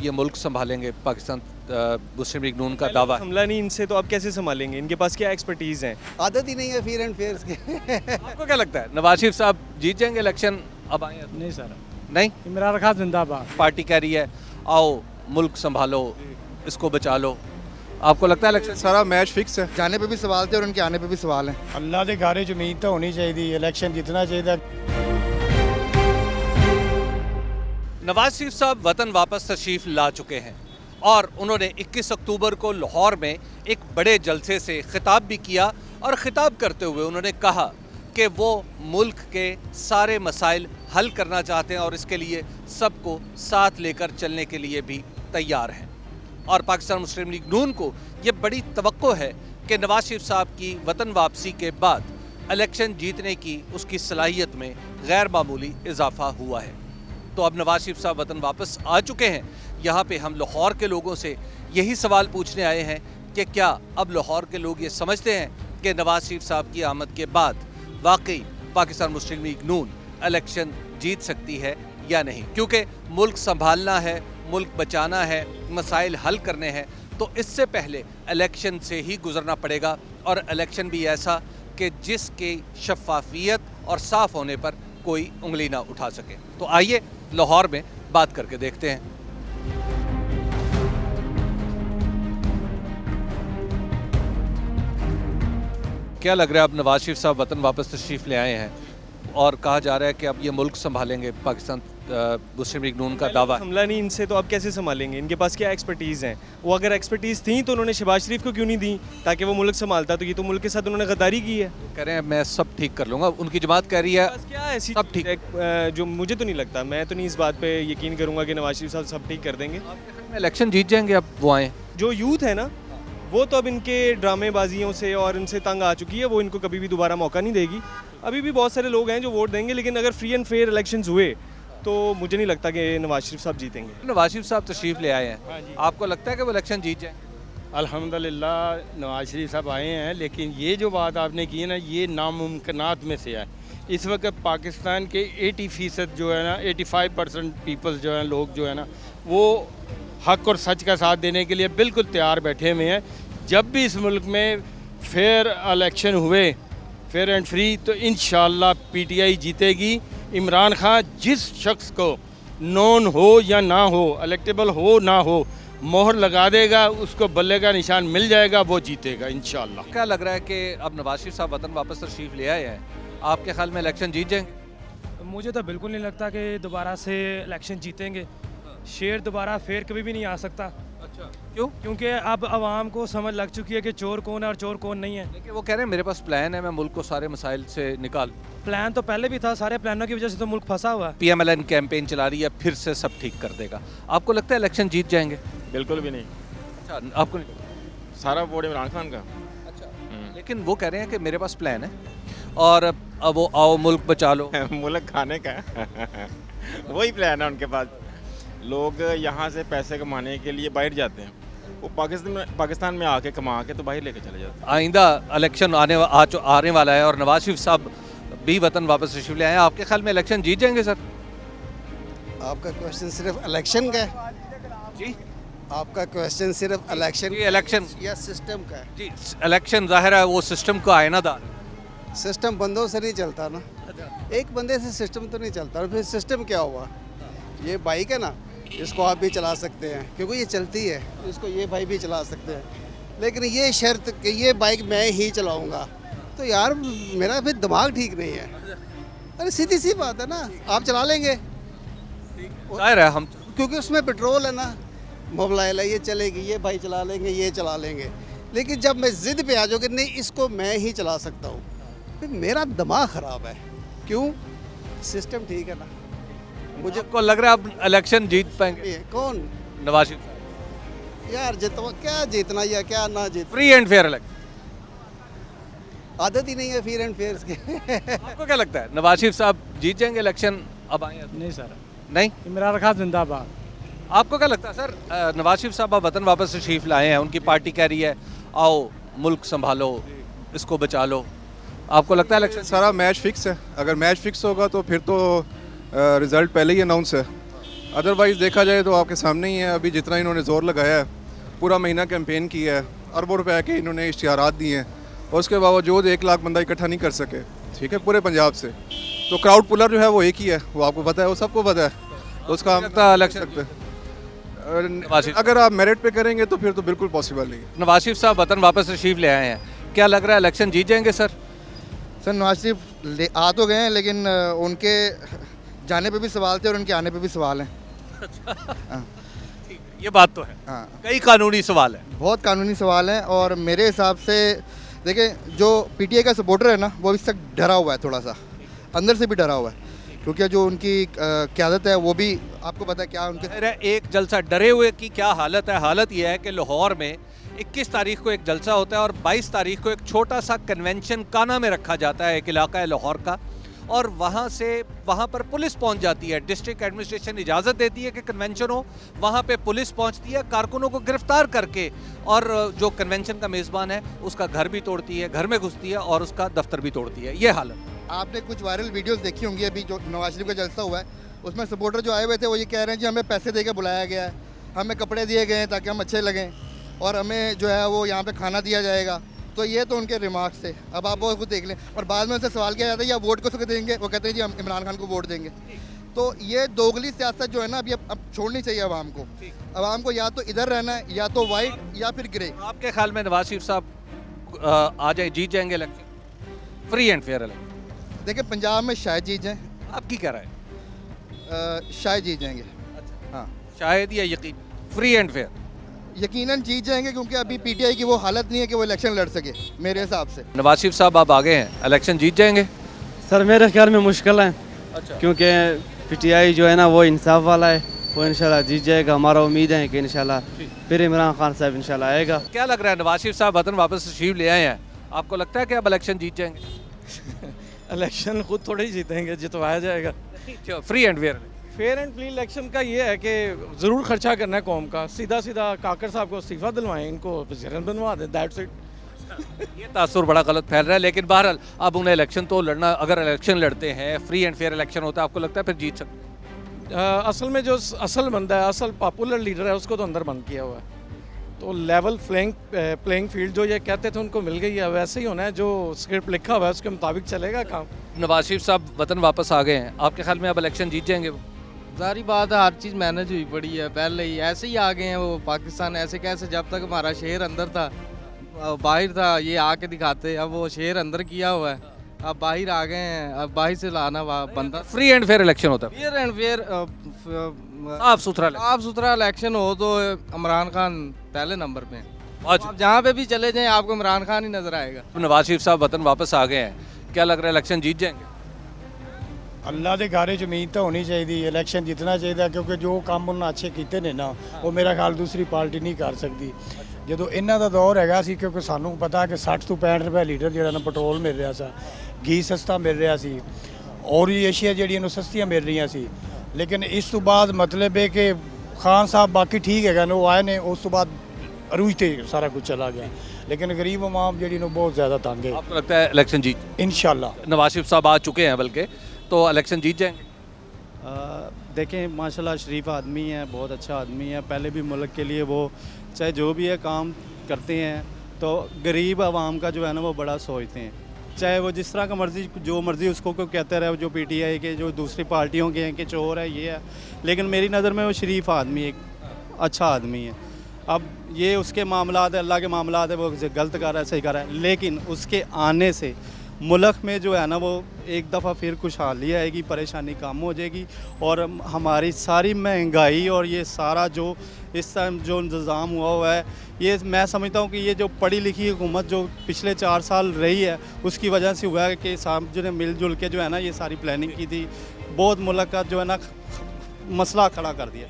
ये मुल्क संभालेंगे, पाकिस्तान मुस्लिम लीग नून का दावा है। हमला नहीं इनसे, तो आप कैसे संभालेंगे? इनके पास क्या एक्सपर्टीज़ है? आदत ही नहीं है फेयर एंड फेयर की। आपको क्या लगता है नवाज शरीफ साहब जीत जाएंगे इलेक्शन? अब आए हैं? नहीं सर, नहीं, इमरान खान जिंदाबाद। पार्टी कह रही है आओ मुल्क संभालो, इसको बचा लो। आपको लगता है इलेक्शन? सारा मैच फिक्स है। जाने पे भी सवाल थे और उनके आने पे भी सवाल हैं। अल्लाह के घारे च उम्मीद तो होनी चाहिए, इलेक्शन जीतना चाहिए। नवाज शरीफ साहब वतन वापस तशरीफ़ ला चुके हैं और उन्होंने 21 अक्टूबर को लाहौर में एक बड़े जलसे से खिताब भी किया और खिताब करते हुए उन्होंने कहा कि वो मुल्क के सारे मसाइल हल करना चाहते हैं और इसके लिए सबको साथ लेकर चलने के लिए भी तैयार हैं। और पाकिस्तान मुस्लिम लीग नून को ये बड़ी तवक्को है कि नवाज शरीफ साहब की वतन वापसी के बाद इलेक्शन जीतने की उसकी सलाहियत में गैर मामूली इजाफा हुआ है। तो अब नवाज शरीफ साहब वतन वापस आ चुके हैं। यहाँ पे हम लाहौर के लोगों से यही सवाल पूछने आए हैं कि क्या अब लाहौर के लोग ये समझते हैं कि नवाज शरीफ साहब की आमद के बाद वाकई पाकिस्तान मुस्लिम लीग नून इलेक्शन जीत सकती है या नहीं? क्योंकि मुल्क संभालना है, मुल्क बचाना है, मसाइल हल करने हैं, तो इससे पहले इलेक्शन से ही गुजरना पड़ेगा और इलेक्शन भी ऐसा कि जिसकी शफाफियत और साफ होने पर कोई उंगली ना उठा सके। तो आइए लाहौर में बात करके देखते हैं। क्या लग रहा है, अब नवाज शरीफ साहब वतन वापस तशरीफ़ ले आए हैं और कहा जा रहा है कि अब ये मुल्क संभालेंगे, पाकिस्तान मुस्लिम लीग नून का दावा है। हमला नहीं इनसे, तो आप कैसे संभालेंगे? इनके पास क्या एक्सपर्टीज़ हैं? वो अगर एक्सपर्टीज़ थी तो उन्होंने शहबाज शरीफ को क्यों नहीं दी ताकि वो मुल्क संभालता? तो ये तो मुल्क के साथ उन्होंने गद्दारी की है। कह रहे हैं मैं सब ठीक कर लूँगा, उनकी जमात कह रही है बस क्या ऐसी सब ठीक। जो मुझे तो नहीं लगता, मैं तो नहीं इस बात पे यकीन करूंगा कि नवाज शरीफ साहब सब ठीक कर देंगे। इलेक्शन जीत जाएंगे अब वो आए। जो यूथ है ना, वो तो अब इनके ड्रामेबाजियों से और इनसे तंग आ चुकी है, वो इनको कभी भी दोबारा मौका नहीं देगी। अभी भी बहुत सारे लोग हैं जो वोट देंगे, लेकिन अगर फ्री एंड फेयर इलेक्शंस हुए तो मुझे नहीं लगता कि नवाज शरीफ साहब जीतेंगे। नवाज शरीफ साहब तशरीफ़ ले आए हाँ हैं, जी। आपको लगता है कि वो इलेक्शन जीत जाए? अल्हम्दुलिल्लाह नवाज शरीफ साहब आए हैं, लेकिन ये जो बात आपने की है ना, ये नामुमकिनात में से है। इस वक्त पाकिस्तान के 80% जो है ना, 85% पीपल्स जो हैं, लोग जो है ना, वो हक और सच का साथ देने के लिए बिल्कुल तैयार बैठे हुए हैं। जब भी इस मुल्क में फेयर इलेक्शन हुए, फेयर एंड फ्री, तो इंशाल्लाह पीटीआई जीतेगी। इमरान खान जिस शख्स को नॉन हो या ना हो, इलेक्टेबल हो ना हो, मोहर लगा देगा, उसको बल्ले का निशान मिल जाएगा, वो जीतेगा इंशाल्लाह। क्या लग रहा है कि अब नवाज शरीफ साहब वतन वापस तशरीफ़ ले आए हैं, आपके ख्याल में इलेक्शन जीत जाएंगे? मुझे तो बिल्कुल नहीं लगता कि दोबारा से इलेक्शन जीतेंगे। शेर दोबारा फेर कभी भी नहीं आ सकता। अच्छा, क्यों? क्योंकि अब आवाम को समझ लग चुकी है कि चोर कौन है और चोर कौन नहीं है। लेकिन वो कह रहे हैं मेरे पास प्लान है, मैं मुल्क को सारे मसाइल से निकाल। प्लान तो पहले भी था, सारे प्लानों की वजह से तो मुल्क फंसा हुआ है। PMLN कैंपेन चला रही है, फिर से सब ठीक कर देगा। आपको लगता है इलेक्शन जीत जाएंगे? बिल्कुल भी नहीं, अच्छा, आपको नहीं लगता? सारा वोट इमरान खान का। अच्छा, लेकिन वो कह रहे हैं कि मेरे पास प्लान है और अब वो आओ मुल्क बचा लो। मुल्क खाने का वही प्लान है उनके पास। लोग यहाँ से पैसे कमाने के लिए बाहर जाते हैं, वो पाकिस्तान में आके कमा के तो बाहर लेके चले जाते हैं। आइंदा इलेक्शन आने वाला है और नवाज शरीफ साहब भी वतन वापस तशरीफ़ ले आए हैं, आपके ख्याल में इलेक्शन जीत जाएंगे सर? आपका क्वेश्चन सिर्फ इलेक्शन का है? जी, आपका क्वेश्चन सिर्फ इलेक्शन जी इलेक्शन या सिस्टम का है? जी, इलेक्शन जाहिर है वो सिस्टम का आयनादार है। सिस्टम बंदों से नहीं चलता ना, एक बंदे से सिस्टम तो नहीं चलता। और फिर सिस्टम क्या हुआ? ये बाइक है ना, इसको आप भी चला सकते हैं क्योंकि ये चलती है, इसको ये भाई भी चला सकते हैं, लेकिन ये शर्त कि ये बाइक मैं ही चलाऊंगा, तो यार मेरा फिर दिमाग ठीक नहीं है। अरे सीधी सी बात है ना, आप चला लेंगे जाहिर है हम क्योंकि उसमें पेट्रोल है ना, मोबाइल है, ये चलेगी, ये भाई चला लेंगे, ये चला लेंगे। लेकिन जब मैं ज़िद पे आ जाऊँ कि नहीं इसको मैं ही चला सकता हूँ, फिर मेरा दिमाग ख़राब है। क्यों? सिस्टम ठीक है ना। मुझे को लग रहा है अब इलेक्शन जीत पाएंगे ये कौन? नवाज शरीफ साहब। यार जितना क्या जीतना या क्या ना जीत, फ्री एंड फेयर इलेक्शन। आदत ही नहीं है फेयर एंड फेयर की। आपको क्या लगता है नवाज शरीफ साहब जीत जाएंगे इलेक्शन? अब आए हैं? नहीं सर, नहीं, इमरान खान जिंदाबाद। आपको क्या लगता है सर? नवाज शरीफ साहब अब वतन वापस तशरीफ़ लाए हैं, उनकी पार्टी कह रही है आओ मुल्क संभालो, इसको बचा लो। आपको लगता है इलेक्शन? सारा मैच फिक्स है। अगर मैच फिक्स होगा तो फिर तो रिज़ल्ट पहले ही अनाउंस है। अदरवाइज़ देखा जाए तो आपके सामने ही है, अभी जितना इन्होंने ज़ोर लगाया है, पूरा महीना कैंपेन किया है, अरबों रुपए के इन्होंने इश्तिहारात दिए हैं और उसके बावजूद 1 लाख बंदा इकट्ठा नहीं कर सके, ठीक है, पूरे पंजाब से। तो क्राउड पुलर जो है वो एक ही है, वो आपको पता है, वो सबको पता है, तो उसका हम लगता है इलेक्शन सकते हैं। नवाज शरीफ अगर आप मेरिट पे करेंगे तो फिर तो बिल्कुल पॉसिबल नहीं है। नवाज शरीफ साहब वतन वापस तशरीफ ले आए हैं, क्या लग रहा है इलेक्शन जीत जाएंगे सर? सर नवाज शरीफ आ तो गए हैं, लेकिन उनके जाने पे भी सवाल थे और उनके आने पे भी सवाल हैं। ये बात तो है, हाँ, कई कानूनी सवाल है। बहुत कानूनी सवाल हैं और मेरे हिसाब से देखें, जो पीटीआई का सपोर्टर है ना, वो इस तक डरा हुआ है, थोड़ा सा अंदर से भी डरा हुआ है, क्योंकि जो उनकी क़यादत है वो भी आपको पता है क्या उनके। अरे एक जलसा, डरे हुए की क्या हालत है? हालत यह है कि लाहौर में 21 तारीख को एक जलसा होता है और 22 तारीख को एक छोटा सा कन्वेंशन काना में रखा जाता है, एक इलाका है लाहौर का, और वहाँ पर पुलिस पहुँच जाती है। डिस्ट्रिक्ट एडमिनिस्ट्रेशन इजाज़त देती है कि कन्वेंशन हो, वहाँ पे पुलिस पहुँचती है, कारकुनों को गिरफ्तार करके, और जो कन्वेंशन का मेज़बान है उसका घर भी तोड़ती है, घर में घुसती है और उसका दफ्तर भी तोड़ती है। ये हालत। आपने कुछ वायरल वीडियोस देखी होंगी, अभी जो नवाज शरीफ का जलसा हुआ है उसमें सपोर्टर जो आए हुए थे वो ये कह रहे हैं जी हमें पैसे दे के बुलाया गया है, हमें कपड़े दिए गए हैं ताकि हम अच्छे लगें और हमें जो है वो यहाँ पे खाना दिया जाएगा। तो ये तो उनके रिमार्क्स थे, अब आप वो खुद देख लें। और बाद में उनसे सवाल किया जाता है या वोट को देंगे, वो कहते हैं जी हम इमरान खान को वोट देंगे। तो ये दोगली सियासत जो है ना, अभी अब छोड़नी चाहिए आवाम को। आवाम को या तो इधर रहना है, या तो वाइट या फिर ग्रे। आपके ख्याल में नवाज शरीफ साहब आ जाए, जीत जाएंगे election, free and fair election? देखिए पंजाब में शायद जीत जाएँ, आपकी क्या राय है? शायद जीत जाएंगे। हाँ, शायद या यकीन? Free and fair? यकीनन जीत जाएंगे, क्योंकि अभी पीटीआई की वो हालत नहीं है कि वो इलेक्शन लड़ सके मेरे हिसाब से। नवाज शरीफ साहब आप आगे हैं, इलेक्शन जीत जाएंगे? सर मेरे ख्याल में मुश्किल है, अच्छा, क्योंकि पीटीआई जो है ना वो इंसाफ वाला है, वो इंशाल्लाह जीत जाएगा। हमारा उम्मीद है कि इंशाल्लाह फिर इमरान खान साहब इंशाल्लाह आएगा। क्या लग रहा है, नवाज शरीफ साहब वतन वापस तशरीफ ले आए हैं, आपको लगता है कि अब इलेक्शन जीत जाएंगे? इलेक्शन खुद थोड़े ही जीतेंगे, जितवाया जाएगा। Free and fair? Fair and free election का ये है कि ज़रूर खर्चा करना है कौम का। सीधा सीधा काकर साहब को इस्तीफ़ा दिलवाएं, इनको वज़ीर बनवा दें, दैट्स इट। ये तासुर बड़ा गलत फैल रहा है, लेकिन बहरहाल अब उन्हें इलेक्शन तो लड़ना, अगर इलेक्शन लड़ते हैं, फ्री एंड फेयर इलेक्शन होता है, आपको लगता है फिर जीत सकते? असल में जो असल बंदा है, असल पॉपुलर लीडर है, उसको तो अंदर बंद किया हुआ है। तो लेवल प्लेइंग फील्ड जो ये कहते थे उनको मिल गई है, वैसे ही होना है। जो स्क्रिप्ट लिखा हुआ है उसके मुताबिक चलेगा काम। नवाज शरीफ साहब वतन वापस आ गए हैं, आपके ख्याल में अब इलेक्शन जीत जाएंगे वो? सारी बात है, हर चीज़ मैनेज हुई पड़ी है, पहले ही ऐसे ही आ गए हैं वो पाकिस्तान। ऐसे कैसे, जब तक हमारा शेर अंदर था, बाहर था, ये आके दिखाते। अब वो शेर अंदर किया हुआ है, अब बाहर आ गए हैं, अब बाहर से लाना बनता। फ्री एंड फेयर इलेक्शन होता है, फेयर एंड फेयर साफ सुथरा इलेक्शन हो तो इमरान खान पहले नंबर पे हैं। आज आप जहाँ पे भी चले जाएं आपको इमरान खान ही नजर आएगा। नवाज शरीफ साहब वतन वापस आ गए हैं, क्या लग रहा है इलेक्शन जीत जाएंगे? अल्लाह के घारे च उम्मीद तो होनी चाहिए, इलेक्शन जितना चाहिए, क्योंकि जो काम उन्होंने अच्छे किए ने ना, वो मेरा ख्याल दूसरी पार्टी नहीं कर सकती। ਜਦੋਂ ਇਹਨਾਂ ਦਾ ਦੌਰ ਹੈਗਾ ਸੀ, ਕਿਉਂਕਿ ਸਾਨੂੰ ਪਤਾ ਕਿ 60 ਤੋਂ 65 ਰੁਪਏ ਲੀਟਰ ਜਿਹੜਾ ਨਾ ਪੈਟਰੋਲ ਮਿਲ ਰਿਹਾ ਸੀ, ਘੀ ਸਸਤਾ ਮਿਲ ਰਿਹਾ ਸੀ, ਔਰ ਵੀ ਏਸ਼ੀਆ ਜਿਹੜੀਆਂ ਨੂੰ ਸਸਤੀਆਂ ਮਿਲ ਰਹੀਆਂ ਸੀ। ਲੇਕਿਨ ਇਸ ਤੋਂ ਬਾਅਦ ਮਤਲਬ ਹੈ ਕਿ ਖਾਨ ਸਾਹਿਬ ਬਾਕੀ ਠੀਕ ਹੈਗਾ ਨੇ, ਉਹ ਆਏ ਨੇ, ਉਸ ਤੋਂ ਬਾਅਦ ਅਰੂਜ ਤੇ ਸਾਰਾ ਕੁਝ ਚਲਾ ਗਿਆ। लेकिन गरीब आवाम ਜਿਹੜੀ ਨੂੰ बहुत ज़्यादा तंग है। आपको लगता है इलेक्शन जीत? इंशाल्लाह। नवाज शरीफ साहब आ चुके हैं, बल्कि तो इलेक्शन जीत जाएंगे? देखें माशाल्लाह शरीफ आदमी है, बहुत अच्छा आदमी है, पहले भी मुल्क के लिए वो चाहे जो भी है काम करते हैं, तो गरीब आवाम का जो है ना वो बड़ा सोचते हैं। चाहे वो जिस तरह का मर्ज़ी, जो मर्ज़ी उसको कोई कहते रहे, जो पीटीआई के, जो दूसरी पार्टियों के हैं कि चोर है, ये है, लेकिन मेरी नज़र में वो शरीफ आदमी, एक अच्छा आदमी है। अब ये उसके मामलात है, अल्लाह के मामलात है, वो गलत कर रहा है, सही कर रहा है, लेकिन उसके आने से मुल्क में जो है ना वो एक दफ़ा फिर खुशहाली आएगी, परेशानी कम हो जाएगी, और हमारी सारी महंगाई और ये सारा जो इस टाइम जो इंतज़ाम हुआ है, ये मैं समझता हूँ कि ये जो पढ़ी लिखी हुकूमत जो पिछले 4 साल रही है, उसकी वजह से हुआ है कि साहब जो ने मिलजुल के जो है ना ये सारी प्लानिंग की थी, बहुत मुल्क का जो है ना मसला खड़ा कर दिया।